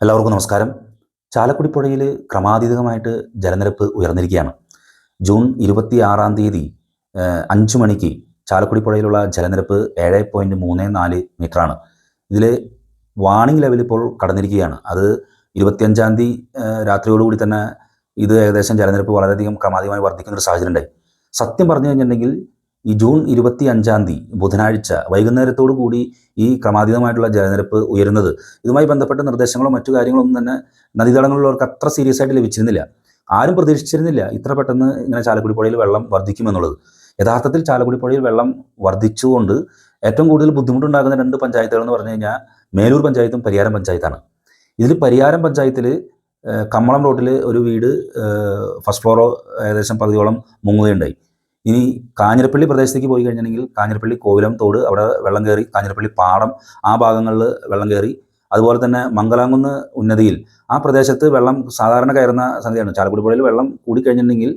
എല്ലാവർക്കും നമസ്കാരം. ചാലക്കുടി പുഴയിൽ ക്രമാതീതമായിട്ട് ജലനിരപ്പ് ഉയർന്നിരിക്കുകയാണ്. ജൂൺ 26 5 മണിക്ക് ചാലക്കുടി പുഴയിലുള്ള ജലനിരപ്പ് 7.34 മീറ്ററാണ്. ഇതിൽ വാർണിംഗ് ലെവൽ ഇപ്പോൾ കടന്നിരിക്കുകയാണ്. അത് 25 രാത്രിയോടുകൂടി തന്നെ ഇത് ഏകദേശം ജലനിരപ്പ് വളരെയധികം ക്രമാതീതമായി വർദ്ധിക്കുന്നൊരു സാഹചര്യം ഉണ്ടായി. സത്യം പറഞ്ഞു കഴിഞ്ഞിട്ടുണ്ടെങ്കിൽ ഈ ജൂൺ 25 ബുധനാഴ്ച വൈകുന്നേരത്തോടു കൂടി ഈ ക്രമാതീതമായിട്ടുള്ള ജലനിരപ്പ് ഉയരുന്നത്, ഇതുമായി ബന്ധപ്പെട്ട നിർദ്ദേശങ്ങളോ മറ്റു കാര്യങ്ങളോ ഒന്നും തന്നെ നദീതടങ്ങളിലുള്ളവർക്ക് അത്ര സീരിയസ് ആയിട്ട് ലഭിച്ചിരുന്നില്ല. ആരും പ്രതീക്ഷിച്ചിരുന്നില്ല ഇത്ര പെട്ടെന്ന് ഇങ്ങനെ ചാലക്കുടി പുഴയിൽ വെള്ളം വർദ്ധിക്കുമെന്നുള്ളത്. യഥാർത്ഥത്തിൽ ചാലക്കുടി പുഴയിൽ വെള്ളം വർദ്ധിച്ചുകൊണ്ട് ഏറ്റവും കൂടുതൽ ബുദ്ധിമുട്ടുണ്ടാകുന്ന രണ്ട് പഞ്ചായത്തുകൾ എന്ന് പറഞ്ഞു കഴിഞ്ഞാൽ മേലൂർ പഞ്ചായത്തും പരിയാരം പഞ്ചായത്താണ്. ഇതിൽ പരിയാരം പഞ്ചായത്തിൽ കമ്മളം റോഡിൽ ഒരു വീട് ഫസ്റ്റ് ഫ്ലോറോ ഏകദേശം പകുതിയോളം മുങ്ങുകയുണ്ടായി. ഇനി കാഞ്ഞിരപ്പള്ളി പ്രദേശത്തേക്ക് പോയി കഴിഞ്ഞിട്ടുണ്ടെങ്കിൽ കാഞ്ഞിരപ്പള്ളി കോവിലം തോട് അവിടെ വെള്ളം കയറി, കാഞ്ഞിരപ്പള്ളി പാടം ആ ഭാഗങ്ങളിൽ വെള്ളം കയറി. അതുപോലെ തന്നെ മംഗലാംകുന്ന് ഉന്നതിയിൽ ആ പ്രദേശത്ത് വെള്ളം സാധാരണ കയറുന്ന സംഗതിയാണ്. ചാലക്കുടി പുഴയിൽ വെള്ളം കൂടിക്കഴിഞ്ഞിട്ടുണ്ടെങ്കിൽ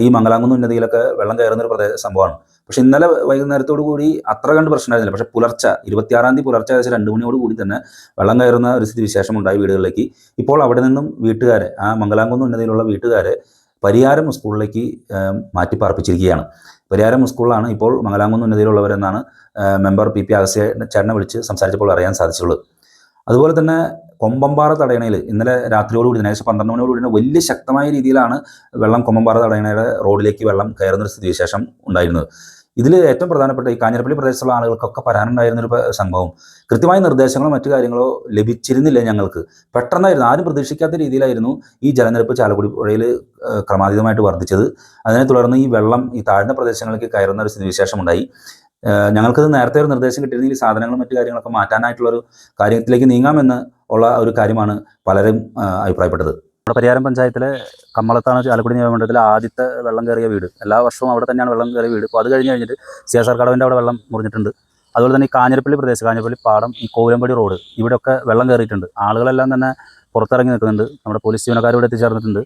ഈ മംഗലാംകുന്ന് ഉന്നതിയിലൊക്കെ വെള്ളം കയറുന്ന ഒരു സംഭവമാണ്. പക്ഷെ ഇന്നലെ വൈകുന്നേരത്തോടു കൂടി അത്ര കണ്ട് പ്രശ്നമായിരുന്നില്ല. പക്ഷേ പുലർച്ചെ 26 പുലർച്ചെ ഏകദേശം 2 മണിയോട് കൂടി തന്നെ വെള്ളം കയറുന്ന ഒരു സ്ഥിതി വിശേഷം ഉണ്ടായി വീടുകളിലേക്ക്. ഇപ്പോൾ അവിടെ നിന്നും വീട്ടുകാരെ, ആ മംഗലാംകുന്ന് ഉന്നതിയിലുള്ള വീട്ടുകാരെ പരിയാരം സ്കൂളിലേക്ക് മാറ്റിപ്പാർപ്പിച്ചിരിക്കുകയാണ്. പരിയാരം സ്കൂളിലാണ് ഇപ്പോൾ മംഗലാംകുന്ന് ഉന്നതിയിലുള്ളവരെന്നാണ് മെമ്പർ പി അഗസ്ത്യ ചേട്ടനെ വിളിച്ച് സംസാരിച്ചപ്പോൾ അറിയാൻ സാധിച്ചുള്ളത്. അതുപോലെ തന്നെ കൊമ്പമ്പാറ തടയണയിൽ ഇന്നലെ രാത്രിയോടുകൂടി ഏകദേശം 12 മണിയോടുകൂടി വലിയ ശക്തമായ രീതിയിലാണ് വെള്ളം കൊമ്പമ്പാറ തടയണയുടെ റോഡിലേക്ക് വെള്ളം കയറുന്നൊരു സ്ഥിതിവിശേഷം ഉണ്ടായിരുന്നത്. ഇതിൽ ഏറ്റവും പ്രധാനപ്പെട്ട ഈ കാഞ്ഞിരപ്പള്ളി പ്രദേശത്തുള്ള ആളുകൾക്കൊക്കെ പറയാനുണ്ടായിരുന്നൊരു സംഭവം, കൃത്യമായ നിർദ്ദേശങ്ങളോ മറ്റു കാര്യങ്ങളോ ലഭിച്ചിരുന്നില്ല ഞങ്ങൾക്ക്. പെട്ടെന്നായിരുന്നു, ആരും പ്രതീക്ഷിക്കാത്ത രീതിയിലായിരുന്നു ഈ ജലനിരപ്പ് ചാലക്കുടി പുഴയിൽ ക്രമാതീതമായിട്ട് വർദ്ധിച്ചത്. അതിനെ തുടർന്ന് ഈ വെള്ളം ഈ താഴ്ന്ന പ്രദേശങ്ങളിലേക്ക് കയറുന്ന ഒരു സ്ഥിതിവിശേഷം ഉണ്ടായി. ഞങ്ങൾക്കത് നേരത്തെ ഒരു നിർദ്ദേശം കിട്ടിയിരുന്നെങ്കിൽ സാധനങ്ങളും മറ്റു കാര്യങ്ങളൊക്കെ മാറ്റാനായിട്ടുള്ളൊരു കാര്യത്തിലേക്ക് നീങ്ങാമെന്ന് ഉള്ള ഒരു കാര്യമാണ് പലരും അഭിപ്രായപ്പെട്ടത്. നമ്മുടെ പരിയാരം പഞ്ചായത്തിലെ കമ്മളത്താണ് ചാലക്കുടി നിയമമണ്ഡലത്തിലെ ആദ്യത്തെ വെള്ളം കയറിയ വീട്. എല്ലാ വർഷവും അവിടെ തന്നെയാണ് വെള്ളം കയറിയ വീട്. അപ്പോൾ അത് കഴിഞ്ഞിട്ട് CSR കടവിൻ്റെ അവിടെ വെള്ളം മുറിഞ്ഞിട്ടുണ്ട്. അതുപോലെ തന്നെ ഈ കാഞ്ഞിരപ്പള്ളി പ്രദേശം, കാഞ്ഞിരപ്പള്ളി പാടം, ഈ കോവിലമ്പടി റോഡ് ഇവിടെയൊക്കെ വെള്ളം കയറിയിട്ടുണ്ട്. ആളുകളെല്ലാം തന്നെ പുറത്തിറങ്ങി നിൽക്കുന്നുണ്ട്. നമ്മുടെ പോലീസ് ജീവനക്കാർ ഇവിടെ എത്തിച്ചേർന്നിട്ടുണ്ട്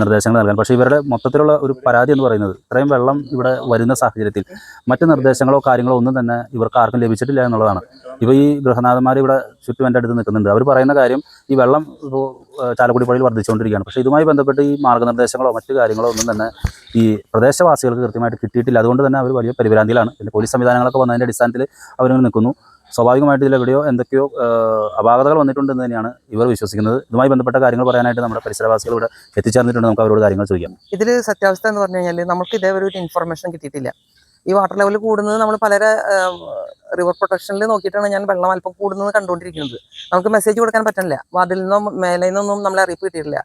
നിർദ്ദേശങ്ങൾ നൽകാൻ. പക്ഷേ ഇവരുടെ മൊത്തത്തിലുള്ള ഒരു പരാതി എന്ന് പറയുന്നത്, ഇത്രയും വെള്ളം ഇവിടെ വരുന്ന സാഹചര്യത്തിൽ മറ്റ് നിർദ്ദേശങ്ങളോ കാര്യങ്ങളോ ഒന്നും തന്നെ ഇവർക്ക് ആർക്കും ലഭിച്ചിട്ടില്ല എന്നുള്ളതാണ്. ഇപ്പോൾ ഈ ഗൃഹനാഥന്മാർ ഇവിടെ ചുറ്റും എൻ്റെ അടുത്ത് നിൽക്കുന്നുണ്ട്. അവർ പറയുന്ന കാര്യം, ഈ വെള്ളം ഇപ്പോൾ ചാലക്കുടി പുഴയിൽ വർദ്ധിച്ചുകൊണ്ടിരിക്കുകയാണ്. പക്ഷേ ഇതുമായി ബന്ധപ്പെട്ട് ഈ മാർഗ്ഗനിർദ്ദേശങ്ങളോ മറ്റു കാര്യങ്ങളോ ഒന്നും തന്നെ ഈ പ്രദേശവാസികൾക്ക് കൃത്യമായിട്ട് കിട്ടിയിട്ടില്ല. അതുകൊണ്ട് തന്നെ അവർ വലിയ പരിഭ്രാന്തിയിലാണ്. പിന്നെ പോലീസ് സംവിധാനങ്ങളൊക്കെ വന്നതിൻ്റെ അടിസ്ഥാനത്തിൽ അവരിങ്ങനെ നിൽക്കുന്നു. സ്വാഭാവികമായിട്ട് ഇതിലെവിടെയോ എന്തൊക്കെയോ അപാകതകൾ വന്നിട്ടുണ്ടെന്ന് തന്നെയാണ് ഇവർ വിശ്വസിക്കുന്നത്. ഇതുമായി ബന്ധപ്പെട്ട കാര്യങ്ങൾ പറയാനായിട്ട് നമ്മുടെ പരിസരവാസികൾ ഇവിടെ എത്തിച്ചേർന്നിട്ടുണ്ട്. നമുക്ക് അവരോട് കാര്യങ്ങൾ ചോദിക്കാം. ഇതിൽ സത്യാവസ്ഥ എന്ന് പറഞ്ഞു കഴിഞ്ഞാൽ നമുക്ക് ഇതേവരെ ഒരു ഇൻഫർമേഷൻ കിട്ടിയിട്ടില്ല. ഈ വാട്ടർ ലെവൽ കൂടുന്നത് നമ്മൾ പലരെ റിവർ പ്രൊട്ടക്ഷനിൽ നോക്കിയിട്ടാണ് ഞാൻ വെള്ളം അല്പം കൂടുന്നത് കണ്ടുകൊണ്ടിരിക്കുന്നത്. നമുക്ക് മെസ്സേജ് കൊടുക്കാൻ പറ്റില്ല. വാർഡിൽ നിന്നോ മേലെ നിന്നൊന്നും നമ്മളെ അറിയിപ്പ് കിട്ടിയിട്ടില്ല.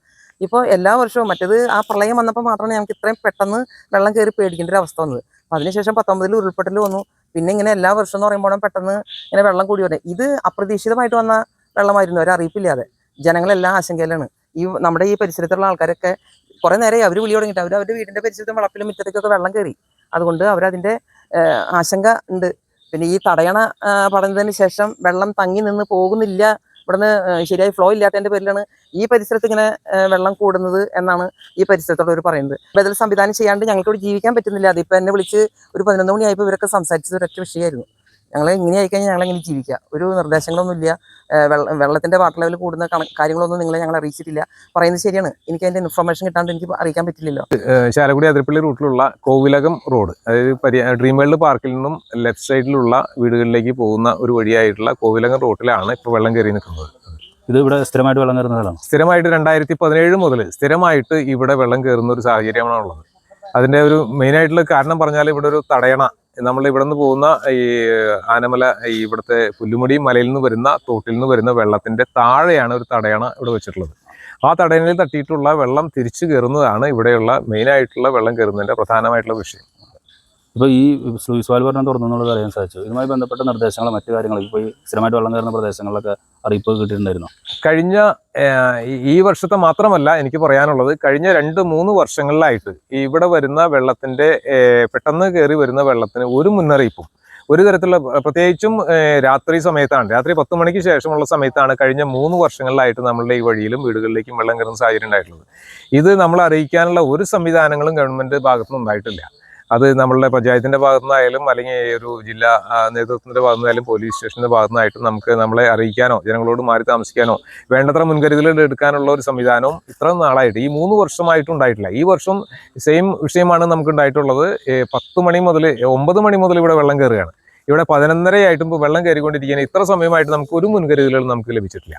ഇപ്പോൾ എല്ലാ വർഷവും മറ്റേത് ആ പ്രളയം വന്നപ്പോൾ മാത്രമാണ് ഞങ്ങൾക്ക് ഇത്രയും പെട്ടെന്ന് വെള്ളം കയറി പേടിക്കേണ്ട ഒരു അവസ്ഥ വന്നത്. അപ്പോൾ അതിനുശേഷം 19 ഉരുൾപൊട്ടൽ വന്നു. പിന്നെ ഇങ്ങനെ എല്ലാ വർഷവും എന്ന് പറയുമ്പോഴും പെട്ടെന്ന് ഇങ്ങനെ വെള്ളം കൂടി വരുന്നത്, ഇത് അപ്രതീക്ഷിതമായിട്ട് വന്ന വെള്ളമായിരുന്നു. ഒരു അറിയിപ്പില്ലാതെ ജനങ്ങളെല്ലാം ആശങ്കയിലാണ്. നമ്മുടെ ഈ പരിസരത്തുള്ള ആൾക്കാരൊക്കെ കുറേ നേരമായി അവർ വിളി തുടങ്ങിയിട്ട് അവരുടെ വീടിൻ്റെ പരിസരത്തും വളപ്പിലും മുറ്റത്തേക്കൊക്കെ വെള്ളം കയറി. അതുകൊണ്ട് അവരതിൻ്റെ ആശങ്ക ഉണ്ട്. പിന്നെ ഈ തടയണ പടഞ്ഞതിന് ശേഷം വെള്ളം തങ്ങി നിന്ന് പോകുന്നില്ല, ഇവിടുന്ന് ശരിയായി ഫ്ലോ ഇല്ലാത്തതിൻ്റെ പേരിലാണ് ഈ പരിസരത്ത് ഇങ്ങനെ വെള്ളം കൂടുന്നത് എന്നാണ് ഈ പരിസരത്തുള്ളവർ പറയുന്നത്. ബദൽ സംവിധാനം ചെയ്യാണ്ട് ഞങ്ങൾക്കിവിടെ ജീവിക്കാൻ പറ്റുന്നില്ല. അതിപ്പോൾ എന്നെ വിളിച്ച് ഒരു 11 മണിയായപ്പോൾ ഇവരൊക്കെ സംസാരിച്ചത് ഒരൊറ്റ വിഷയമായിരുന്നു. ഞങ്ങൾ ഇങ്ങനെ ആയിക്കഴിഞ്ഞാൽ ഞങ്ങളെങ്ങനെ ജീവിക്കുക? ഒരു നിർദ്ദേശങ്ങളൊന്നുമില്ല. വെള്ളത്തിൻ്റെ വാട്ടർ ലെവൽ കൂടുന്ന കാര്യങ്ങളൊന്നും നിങ്ങളെ ഞങ്ങൾ അറിയിച്ചിട്ടില്ല. പറയുന്നത് ശരിയാണ്, എനിക്ക് അതിൻ്റെ ഇൻഫർമേഷൻ കിട്ടാണ്ട് എനിക്ക് അറിയിക്കാൻ പറ്റില്ലല്ലോ. ചാലക്കുടി അതിരപ്പള്ളി റൂട്ടിലുള്ള കോവിലകം റോഡ്, അതായത് ഡ്രീം വേൾഡ് പാർക്കിൽ നിന്നും ലെഫ്റ്റ് സൈഡിലുള്ള വീടുകളിലേക്ക് പോകുന്ന ഒരു വഴിയായിട്ടുള്ള കോവിലകം റോഡിലാണ് ഇപ്പോൾ വെള്ളം കയറി നിൽക്കുന്നത്. ഇത് ഇവിടെ സ്ഥിരമായിട്ട് വെള്ളം കയറുന്ന സ്ഥലമാണ്. സ്ഥിരമായിട്ട് 2017 മുതൽ സ്ഥിരമായിട്ട് ഇവിടെ വെള്ളം കയറുന്ന ഒരു സാഹചര്യമാണുള്ളത്. അതിൻ്റെ ഒരു മെയിനായിട്ടുള്ള കാരണം പറഞ്ഞാൽ ഇവിടെ ഒരു തടയണ, നമ്മൾ ഇവിടെ നിന്ന് പോകുന്ന ഈ ആനമല, ഇവിടുത്തെ പുല്ലുമുടി മലയിൽ നിന്ന് വരുന്ന തോട്ടിൽ നിന്ന് വരുന്ന വെള്ളത്തിൻ്റെ താഴെയാണ് ഒരു തടയണ ഇവിടെ വെച്ചിട്ടുള്ളത്. ആ തടയണയിൽ തട്ടിയിട്ടുള്ള വെള്ളം തിരിച്ചു കയറുന്നതാണ് ഇവിടെയുള്ള മെയിനായിട്ടുള്ള വെള്ളം കയറുന്നതിൻ്റെ പ്രധാനമായിട്ടുള്ള വിഷയം. ഇപ്പോൾ ഈ സ്ലൂയിസ് വാൽവ് പറഞ്ഞാൽ തുറന്നുള്ളത് അറിയാൻ സാധിച്ചു. ഇതുമായി ബന്ധപ്പെട്ട നിർദ്ദേശങ്ങളോ മറ്റു കാര്യങ്ങളോ ഇപ്പോൾ ഈ സ്ഥിരമായിട്ട് വെള്ളം കയറുന്ന പ്രദേശങ്ങളിലൊക്കെ അറിയിപ്പ് കിട്ടിയിട്ടുണ്ടായിരുന്നു. കഴിഞ്ഞ ഈ വർഷത്തെ മാത്രമല്ല എനിക്ക് പറയാനുള്ളത്, കഴിഞ്ഞ 2-3 വർഷങ്ങളിലായിട്ട് ഇവിടെ വരുന്ന വെള്ളത്തിൻ്റെ പെട്ടെന്ന് കയറി വരുന്ന വെള്ളത്തിന് ഒരു മുന്നറിയിപ്പും ഒരു തരത്തിലുള്ള, പ്രത്യേകിച്ചും രാത്രി സമയത്താണ്, രാത്രി 10 മണിക്ക് ശേഷമുള്ള സമയത്താണ് കഴിഞ്ഞ 3 വർഷങ്ങളിലായിട്ട് നമ്മളുടെ ഈ വഴിയിലും വീടുകളിലേക്കും വെള്ളം കയറുന്ന സാഹചര്യം ഉണ്ടായിട്ടുള്ളത്. ഇത് നമ്മൾ അറിയിക്കാനുള്ള ഒരു സംവിധാനങ്ങളും ഗവൺമെൻറ് ഭാഗത്തുനിന്ന് ഉണ്ടായിട്ടില്ല. അത് നമ്മളുടെ പഞ്ചായത്തിന്റെ ഭാഗത്തുനിന്നായാലും അല്ലെങ്കിൽ ഒരു ജില്ലാ നേതൃത്വത്തിന്റെ ഭാഗത്തുനിന്നായാലും പോലീസ് സ്റ്റേഷന്റെ ഭാഗത്തുനിന്നായിട്ടും നമുക്ക് നമ്മളെ അറിയിക്കാനോ ജനങ്ങളോട് മാറി താമസിക്കാനോ വേണ്ടത്ര മുൻകരുതലുകൾ എടുക്കാനുള്ള ഒരു സംവിധാനവും ഇത്ര നാളായിട്ട് ഈ 3 വർഷമായിട്ടും ഉണ്ടായിട്ടില്ല. ഈ വർഷം സെയിം വിഷയമാണ് നമുക്ക് ഉണ്ടായിട്ടുള്ളത്. 10 മണി മുതൽ 9 മണി മുതൽ ഇവിടെ വെള്ളം കയറുകയാണ്. ഇവിടെ 11:30 ആയിട്ടും ഇപ്പോൾ വെള്ളം കയറിക്കൊണ്ടിരിക്കുകയാണ്. ഇത്ര സമയമായിട്ട് നമുക്ക് ഒരു മുൻകരുതലുകൾ നമുക്ക് ലഭിച്ചിട്ടില്ല.